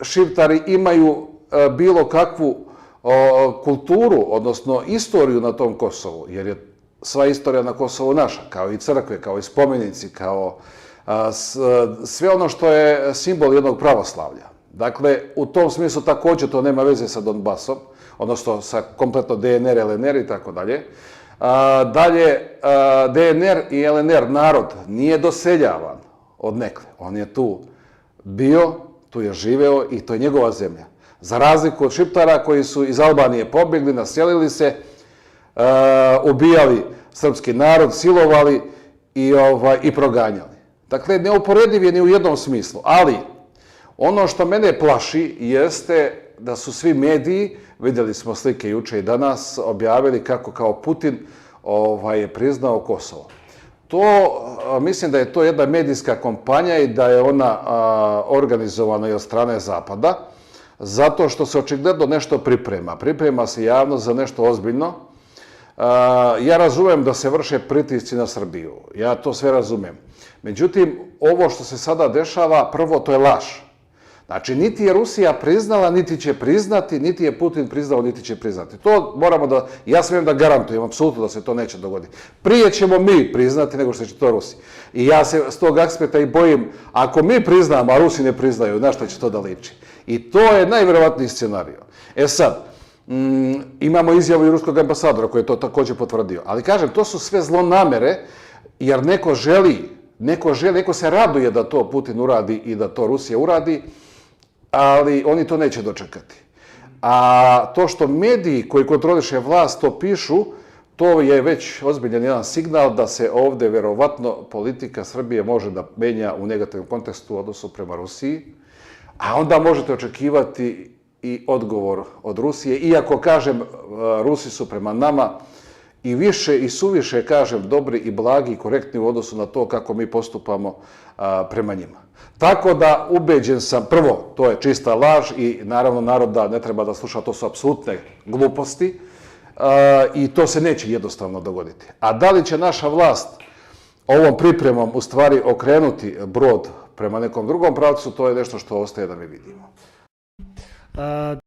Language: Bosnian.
Šiptari imaju bilo kakvu kulturu, odnosno istoriju na tom Kosovu, jer je sva istorija na Kosovu naša, kao i crkve, kao i spomenici, kao sve ono što je simbol jednog pravoslavlja. Dakle, u tom smislu također to nema veze sa Donbasom, odnosno sa kompletno DNR, LNR i tako dalje. Dalje, DNR i LNR narod nije doseljavan odnekle. On je tu bio, tu je živeo i to je njegova zemlja. Za razliku od Šiptara koji su iz Albanije pobjegli, naselili se, ubijali srpski narod, silovali i proganjali. Dakle, neuporediv je ni u jednom smislu, ali ono što mene plaši jeste da su svi mediji, vidjeli smo slike juče i danas, objavili kako kao Putin je priznao Kosovo. Mislim da je to jedna medijska kampanja i da je ona organizovana i od strane Zapada, zato što se očigledno nešto priprema. Priprema se javno za nešto ozbiljno. Ja razumem da se vrše pritisci na Srbiju. Ja to sve razumem. Međutim, ovo što se sada dešava, prvo, to je laž. Znači, niti je Rusija priznala, niti će priznati, niti je Putin priznao, niti će priznati. To moramo da, ja smijem da garantujem, apsolutno da se to neće dogoditi. Prije ćemo mi priznati nego što će to Rusi. I ja se s tog aspekta i bojim, ako mi priznamo, a Rusi ne priznaju, na što će to da liči. I to je najverovatniji scenario. E sad, imamo izjavu i ruskog ambasadora koji je to također potvrdio. Ali kažem, to su sve zlonamere, jer neko se raduje da to Putin uradi i da to Rusija uradi, ali oni to neće dočekati. A to što mediji koji kontroliše vlast to pišu, to je već ozbiljan jedan signal da se ovdje verovatno politika Srbije može da menja u negativnom kontekstu u odnosu prema Rusiji, a onda možete očekivati i odgovor od Rusije, iako, kažem, Rusi su prema nama i više i suviše, kažem, dobri i blagi i korektni u odnosu na to kako mi postupamo prema njima. Tako da, ubeđen sam, prvo, to je čista laž i naravno naroda ne treba da sluša, to su apsolutne gluposti i to se neće jednostavno dogoditi. A da li će naša vlast ovom pripremom u stvari okrenuti brod prema nekom drugom pravcu, to je nešto što ostaje da mi vidimo.